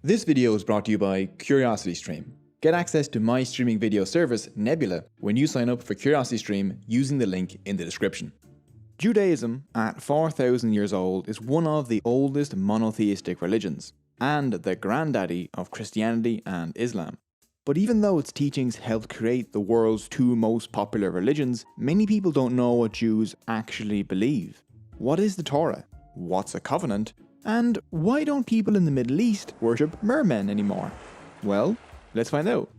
This video is brought to you by CuriosityStream. Get access to my streaming video service, Nebula, when you sign up for CuriosityStream using the link in the description. Judaism, at 4,000 years old, is one of the oldest monotheistic religions, and the granddaddy of Christianity and Islam. But even though its teachings helped create the world's two most popular religions, many people don't know what Jews actually believe. What is the Torah? What's a covenant? And why don't people in the Middle East worship mermen anymore? Well, let's find out.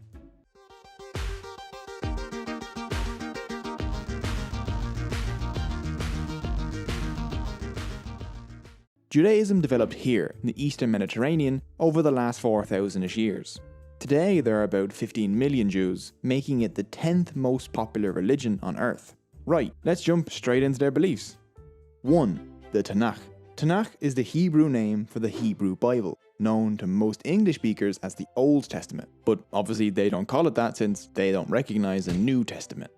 Judaism developed here in the Eastern Mediterranean over the last 4,000-ish years. Today there are about 15 million Jews, making it the 10th most popular religion on earth. Right, let's jump straight into their beliefs. 1. The Tanakh. Tanakh is the Hebrew name for the Hebrew Bible, known to most English speakers as the Old Testament, but obviously they don't call it that since they don't recognize the New Testament.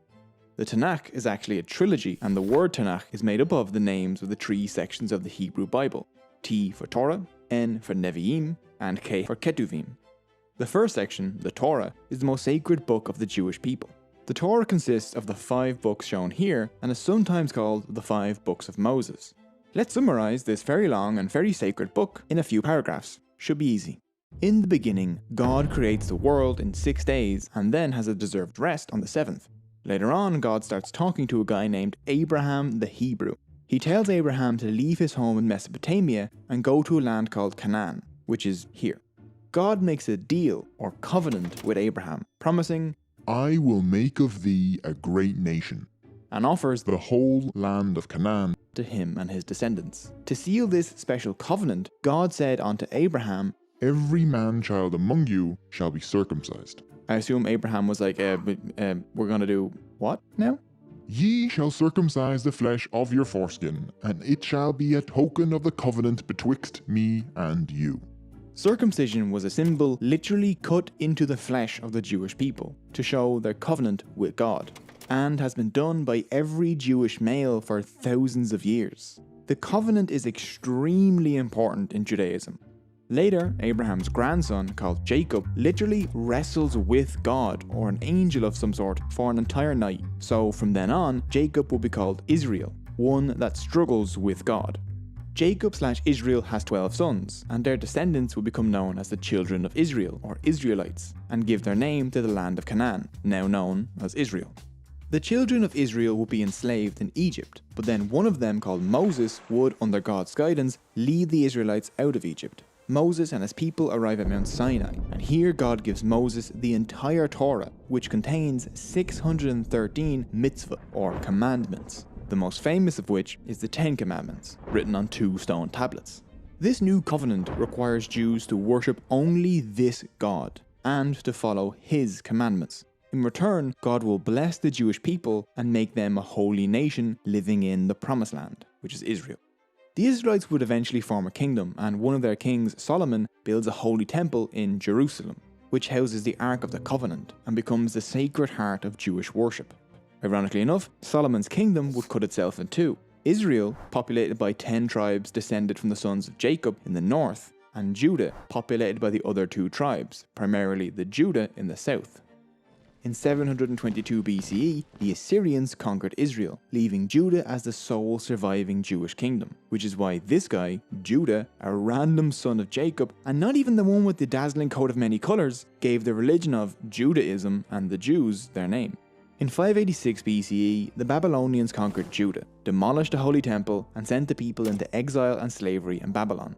The Tanakh is actually a trilogy, and the word Tanakh is made up of the names of the three sections of the Hebrew Bible: T for Torah, N for Nevi'im, and K for Ketuvim. The first section, the Torah, is the most sacred book of the Jewish people. The Torah consists of the 5 books shown here, and is sometimes called the 5 books of Moses. Let's summarize this very long and very sacred book in a few paragraphs. Should be easy. In the beginning, God creates the world in 6 days and then has a deserved rest on the 7th. Later on, God starts talking to a guy named Abraham the Hebrew. He tells Abraham to leave his home in Mesopotamia and go to a land called Canaan, which is here. God makes a deal or covenant with Abraham, promising, "I will make of thee a great nation," and offers the whole land of Canaan to him and his descendants. To seal this special covenant, God said unto Abraham, "Every man-child among you shall be circumcised." I assume Abraham was like, we're gonna do what now? "Ye shall circumcise the flesh of your foreskin, and it shall be a token of the covenant betwixt me and you." Circumcision was a symbol literally cut into the flesh of the Jewish people to show their covenant with God, and has been done by every Jewish male for thousands of years. The covenant is extremely important in Judaism. Later, Abraham's grandson, called Jacob, literally wrestles with God, or an angel of some sort, for an entire night. So from then on, Jacob will be called Israel, one that struggles with God. Jacob/Israel has 12 sons, and their descendants will become known as the children of Israel, or Israelites, and give their name to the land of Canaan, now known as Israel. The children of Israel would be enslaved in Egypt, but then one of them, called Moses, would, under God's guidance, lead the Israelites out of Egypt. Moses and his people arrive at Mount Sinai, and here God gives Moses the entire Torah, which contains 613 mitzvah, or commandments, the most famous of which is the 10 Commandments, written on 2 stone tablets. This new covenant requires Jews to worship only this God, and to follow his commandments. In return, God will bless the Jewish people and make them a holy nation living in the Promised Land, which is Israel. The Israelites would eventually form a kingdom, and one of their kings, Solomon, builds a holy temple in Jerusalem, which houses the Ark of the Covenant and becomes the sacred heart of Jewish worship. Ironically enough, Solomon's kingdom would cut itself in two: Israel, populated by 10 tribes descended from the sons of Jacob in the north, and Judah, populated by the other 2 tribes, primarily the Judah in the south. In 722 BCE, the Assyrians conquered Israel, leaving Judah as the sole surviving Jewish kingdom, which is why this guy, Judah, a random son of Jacob, and not even the one with the dazzling coat of many colours, gave the religion of Judaism and the Jews their name. In 586 BCE, the Babylonians conquered Judah, demolished the Holy Temple, and sent the people into exile and slavery in Babylon.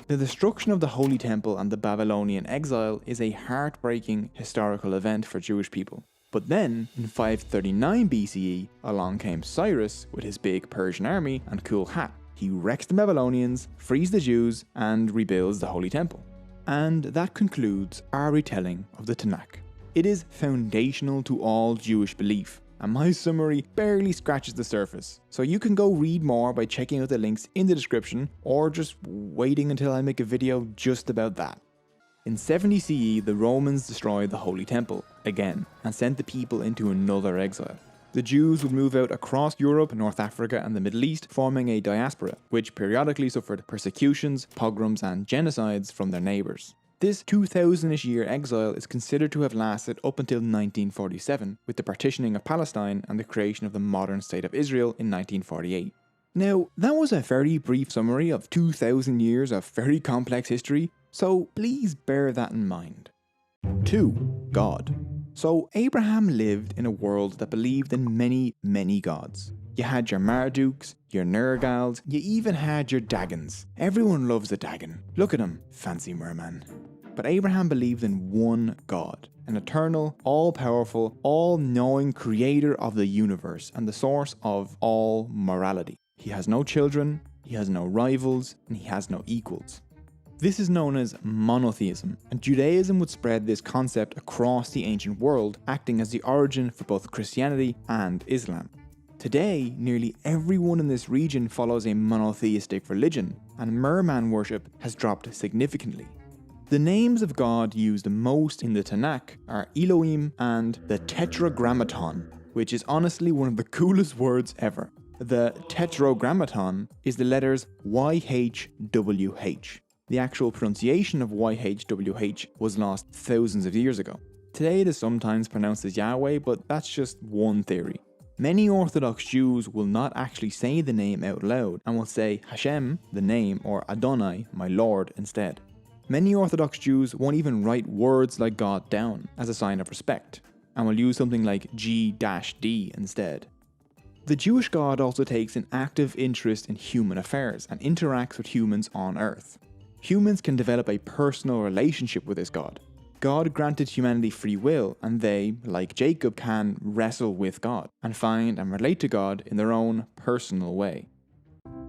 The destruction of the Holy Temple and the Babylonian exile is a heartbreaking historical event for Jewish people. But then, in 539 BCE, along came Cyrus with his big Persian army and cool hat. He wrecks the Babylonians, frees the Jews, and rebuilds the Holy Temple. And that concludes our retelling of the Tanakh. It is foundational to all Jewish belief, and my summary barely scratches the surface, so you can go read more by checking out the links in the description, or just waiting until I make a video just about that. In 70 CE, the Romans destroyed the Holy Temple, again, and sent the people into another exile. The Jews would move out across Europe, North Africa and the Middle East, forming a diaspora, which periodically suffered persecutions, pogroms and genocides from their neighbours. This 2000-ish year exile is considered to have lasted up until 1947, with the partitioning of Palestine and the creation of the modern state of Israel in 1948. Now, that was a very brief summary of 2,000 years of very complex history, so please bear that in mind. 2. God. So Abraham lived in a world that believed in many, many gods. You had your Marduks, your Nergals, you even had your Dagons. Everyone loves a Dagon. Look at him, fancy merman. But Abraham believed in one God, an eternal, all-powerful, all-knowing creator of the universe and the source of all morality. He has no children, he has no rivals, and he has no equals. This is known as monotheism, and Judaism would spread this concept across the ancient world, acting as the origin for both Christianity and Islam. Today, nearly everyone in this region follows a monotheistic religion, and merman worship has dropped significantly. The names of God used most in the Tanakh are Elohim and the Tetragrammaton, which is honestly one of the coolest words ever. The Tetragrammaton is the letters YHWH. The actual pronunciation of YHWH was lost thousands of years ago. Today it is sometimes pronounced as Yahweh, but that's just one theory. Many Orthodox Jews will not actually say the name out loud and will say Hashem, the name, or Adonai, my Lord, instead. Many Orthodox Jews won't even write words like God down as a sign of respect, and will use something like G-D instead. The Jewish God also takes an active interest in human affairs and interacts with humans on Earth. Humans can develop a personal relationship with this God. God granted humanity free will, and they, like Jacob, can wrestle with God and find and relate to God in their own personal way.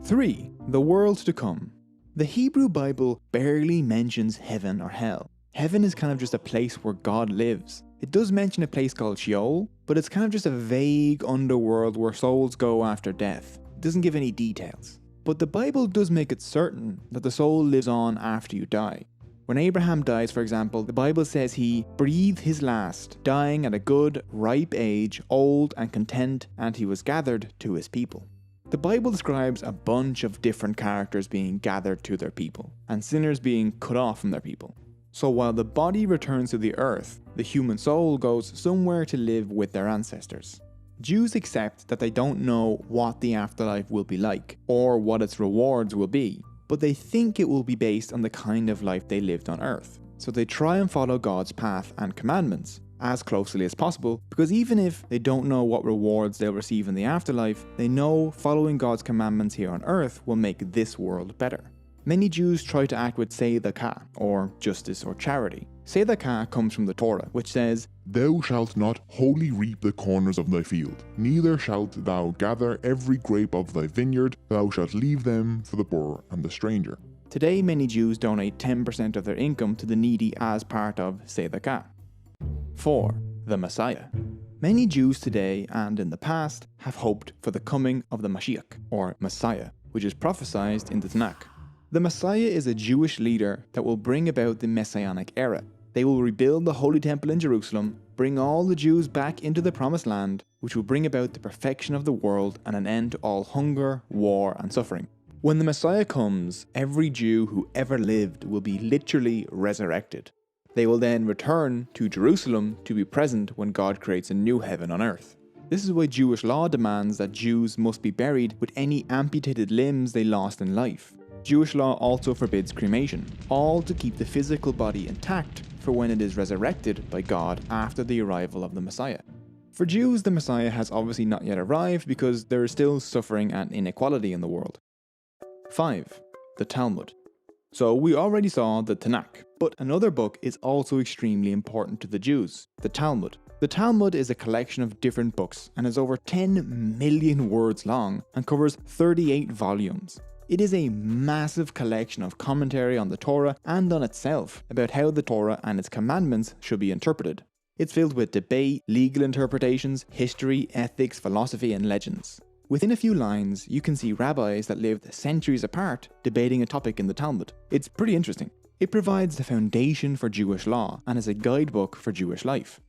3. The world to come. The Hebrew Bible barely mentions heaven or hell. Heaven is kind of just a place where God lives. It does mention a place called Sheol, but it's kind of just a vague underworld where souls go after death. It doesn't give any details. But the Bible does make it certain that the soul lives on after you die. When Abraham dies, for example, the Bible says he breathed his last, dying at a good, ripe age, old and content, and he was gathered to his people. The Bible describes a bunch of different characters being gathered to their people, and sinners being cut off from their people. So while the body returns to the earth, the human soul goes somewhere to live with their ancestors. Jews accept that they don't know what the afterlife will be like, or what its rewards will be, but they think it will be based on the kind of life they lived on earth. So they try and follow God's path and commandments as closely as possible, because even if they don't know what rewards they'll receive in the afterlife, they know following God's commandments here on earth will make this world better. Many Jews try to act with tzedakah, or justice or charity. Tzedakah comes from the Torah, which says, Thou shalt not wholly reap the corners of thy field, neither shalt thou gather every grape of thy vineyard, thou shalt leave them for the poor and the stranger. Today many Jews donate 10% of their income to the needy as part of tzedakah. 4. The Messiah. Many Jews today and in the past have hoped for the coming of the Mashiach, or Messiah, which is prophesied in the Tanakh. The Messiah is a Jewish leader that will bring about the Messianic era. They will rebuild the Holy Temple in Jerusalem, bring all the Jews back into the Promised Land, which will bring about the perfection of the world and an end to all hunger, war, and suffering. When the Messiah comes, every Jew who ever lived will be literally resurrected. They will then return to Jerusalem to be present when God creates a new heaven on earth. This is why Jewish law demands that Jews must be buried with any amputated limbs they lost in life. Jewish law also forbids cremation, all to keep the physical body intact for when it is resurrected by God after the arrival of the Messiah. For Jews, the Messiah has obviously not yet arrived because there is still suffering and inequality in the world. 5. The Talmud. So we already saw the Tanakh, but another book is also extremely important to the Jews, the Talmud. The Talmud is a collection of different books and is over 10 million words long and covers 38 volumes. It is a massive collection of commentary on the Torah and on itself about how the Torah and its commandments should be interpreted. It's filled with debate, legal interpretations, history, ethics, philosophy, and legends. Within a few lines, you can see rabbis that lived centuries apart debating a topic in the Talmud. It's pretty interesting. It provides the foundation for Jewish law and is a guidebook for Jewish life.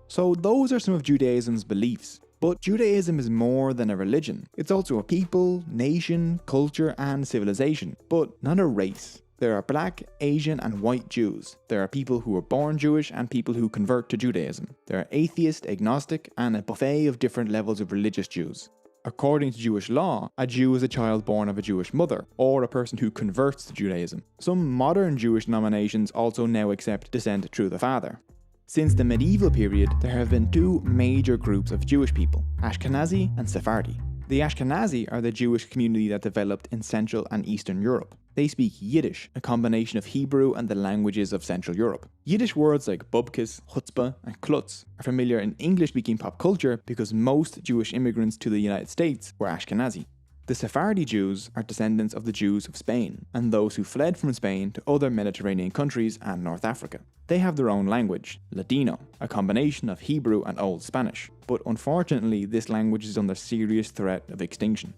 So those are some of Judaism's beliefs. But Judaism is more than a religion. It's also a people, nation, culture, and civilization, but not a race. There are black, Asian, and white Jews. There are people who are born Jewish and people who convert to Judaism. There are atheist, agnostic, and a buffet of different levels of religious Jews. According to Jewish law, a Jew is a child born of a Jewish mother, or a person who converts to Judaism. Some modern Jewish denominations also now accept descent through the father. Since the medieval period, there have been two major groups of Jewish people, Ashkenazi and Sephardi. The Ashkenazi are the Jewish community that developed in Central and Eastern Europe. They speak Yiddish, a combination of Hebrew and the languages of Central Europe. Yiddish words like bubkis, chutzpah, and klutz are familiar in English-speaking pop culture because most Jewish immigrants to the United States were Ashkenazi. The Sephardi Jews are descendants of the Jews of Spain and those who fled from Spain to other Mediterranean countries and North Africa. They have their own language, Ladino, a combination of Hebrew and Old Spanish, but unfortunately this language is under serious threat of extinction.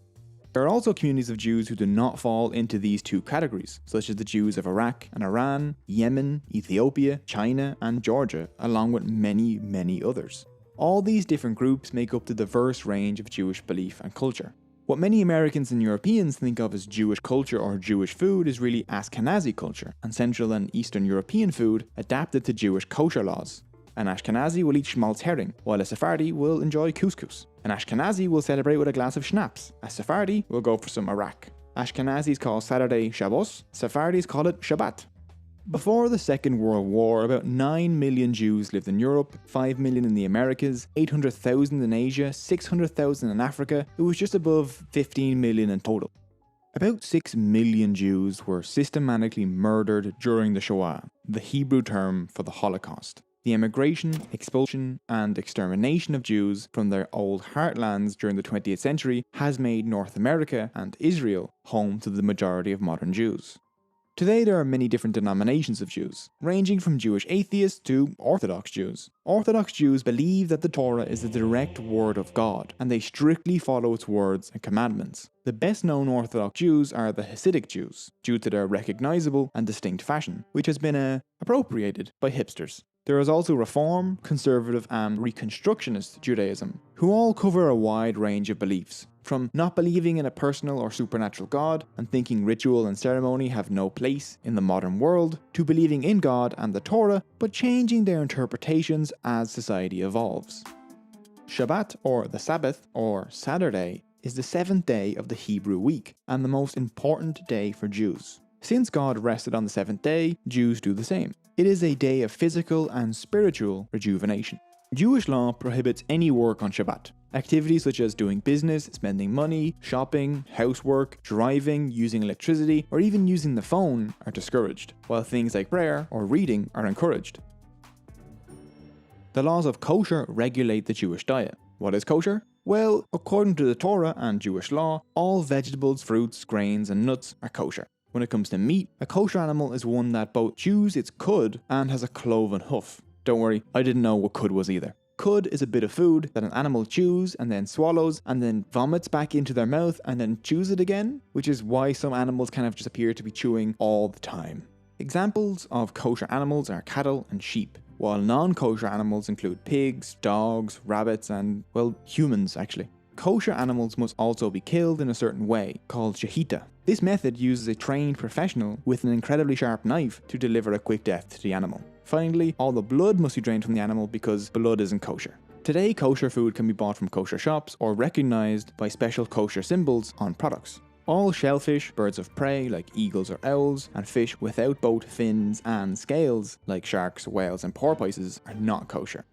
There are also communities of Jews who do not fall into these two categories, such as the Jews of Iraq and Iran, Yemen, Ethiopia, China, and Georgia, along with many others. All these different groups make up the diverse range of Jewish belief and culture. What many Americans and Europeans think of as Jewish culture or Jewish food is really Ashkenazi culture and Central and Eastern European food adapted to Jewish kosher laws. An Ashkenazi will eat schmaltz herring, while a Sephardi will enjoy couscous. An Ashkenazi will celebrate with a glass of schnapps. A Sephardi will go for some arak. Ashkenazis call Saturday Shabbos, Sephardis call it Shabbat. Before the Second World War, about 9 million Jews lived in Europe, 5 million in the Americas, 800,000 in Asia, 600,000 in Africa. It was just above 15 million in total. About 6 million Jews were systematically murdered during the Shoah, the Hebrew term for the Holocaust. The emigration, expulsion, and extermination of Jews from their old heartlands during the 20th century has made North America and Israel home to the majority of modern Jews. Today there are many different denominations of Jews, ranging from Jewish atheists to Orthodox Jews. Orthodox Jews believe that the Torah is the direct word of God, and they strictly follow its words and commandments. The best known Orthodox Jews are the Hasidic Jews, due to their recognizable and distinct fashion, which has been appropriated by hipsters. There is also Reform, Conservative and Reconstructionist Judaism, who all cover a wide range of beliefs, from not believing in a personal or supernatural God and thinking ritual and ceremony have no place in the modern world, to believing in God and the Torah, but changing their interpretations as society evolves. Shabbat, or the Sabbath, or Saturday, is the seventh day of the Hebrew week, and the most important day for Jews. Since God rested on the seventh day, Jews do the same. It is a day of physical and spiritual rejuvenation. Jewish law prohibits any work on Shabbat. Activities such as doing business, spending money, shopping, housework, driving, using electricity, or even using the phone are discouraged, while things like prayer or reading are encouraged. The laws of kosher regulate the Jewish diet. What is kosher? Well, according to the Torah and Jewish law, all vegetables, fruits, grains, and nuts are kosher. When it comes to meat, a kosher animal is one that both chews its cud and has a cloven hoof. Don't worry, I didn't know what cud was either. Cud is a bit of food that an animal chews and then swallows and then vomits back into their mouth and then chews it again, which is why some animals kind of just appear to be chewing all the time. Examples of kosher animals are cattle and sheep, while non-kosher animals include pigs, dogs, rabbits, and, well, humans actually. Kosher animals must also be killed in a certain way, called shechita. This method uses a trained professional with an incredibly sharp knife to deliver a quick death to the animal. Finally, all the blood must be drained from the animal because blood isn't kosher. Today, kosher food can be bought from kosher shops or recognized by special kosher symbols on products. All shellfish, birds of prey like eagles or owls, and fish without both fins and scales like sharks, whales, and porpoises are not kosher.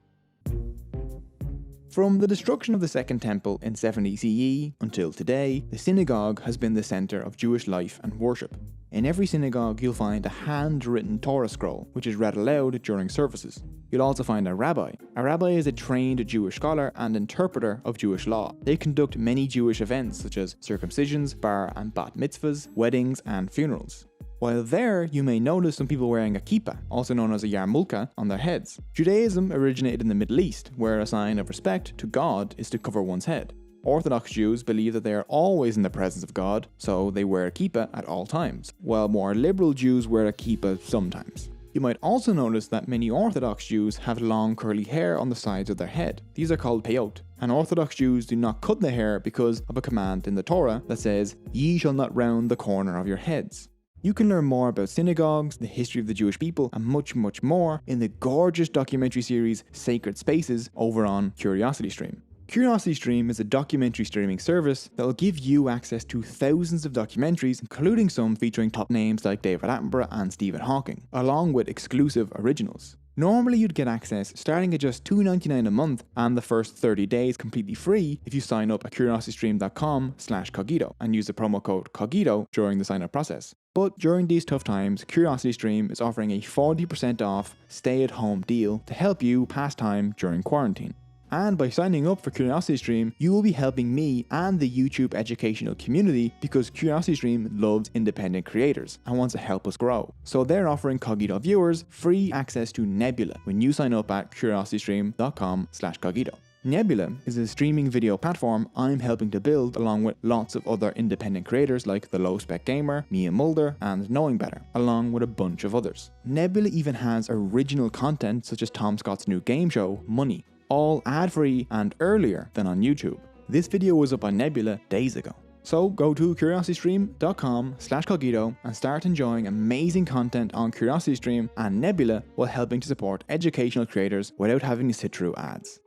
From the destruction of the Second Temple in 70 CE until today, the synagogue has been the center of Jewish life and worship. In every synagogue you'll find a handwritten Torah scroll, which is read aloud during services. You'll also find a rabbi. A rabbi is a trained Jewish scholar and interpreter of Jewish law. They conduct many Jewish events such as circumcisions, bar and bat mitzvahs, weddings and funerals. While there, you may notice some people wearing a kippah, also known as a yarmulke, on their heads. Judaism originated in the Middle East, where a sign of respect to God is to cover one's head. Orthodox Jews believe that they are always in the presence of God, so they wear a kippah at all times, while more liberal Jews wear a kippah sometimes. You might also notice that many Orthodox Jews have long curly hair on the sides of their head. These are called peyot, and Orthodox Jews do not cut the hair because of a command in the Torah that says, "Ye shall not round the corner of your heads." You can learn more about synagogues, the history of the Jewish people, and much, much more in the gorgeous documentary series Sacred Spaces over on CuriosityStream. CuriosityStream is a documentary streaming service that will give you access to thousands of documentaries, including some featuring top names like David Attenborough and Stephen Hawking, along with exclusive originals. Normally you'd get access starting at just $2.99 a month and the first 30 days completely free if you sign up at curiositystream.com/cogito and use the promo code COGITO during the sign up process. But during these tough times, CuriosityStream is offering a 40% off stay-at-home deal to help you pass time during quarantine. And by signing up for CuriosityStream, you will be helping me and the YouTube educational community because CuriosityStream loves independent creators and wants to help us grow. So they're offering Cogito viewers free access to Nebula when you sign up at curiositystream.com/cogito. Nebula is a streaming video platform I'm helping to build along with lots of other independent creators like The Low Spec Gamer, Mia Mulder, and Knowing Better, along with a bunch of others. Nebula even has original content such as Tom Scott's new game show, Money, all ad-free and earlier than on YouTube. This video was up on Nebula days ago. So go to curiositystream.com/cogito and start enjoying amazing content on CuriosityStream and Nebula while helping to support educational creators without having to sit through ads.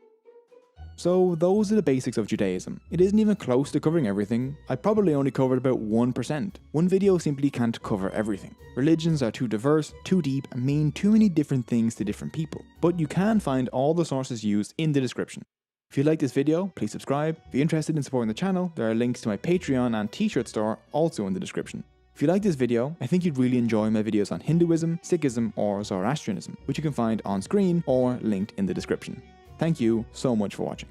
So those are the basics of Judaism. It isn't even close to covering everything. I probably only covered about 1%. One video simply can't cover everything. Religions are too diverse, too deep, and mean too many different things to different people. But you can find all the sources used in the description. If you like this video, please subscribe. If you're interested in supporting the channel, there are links to my Patreon and t-shirt store also in the description. If you like this video, I think you'd really enjoy my videos on Hinduism, Sikhism, or Zoroastrianism, which you can find on screen or linked in the description. Thank you so much for watching.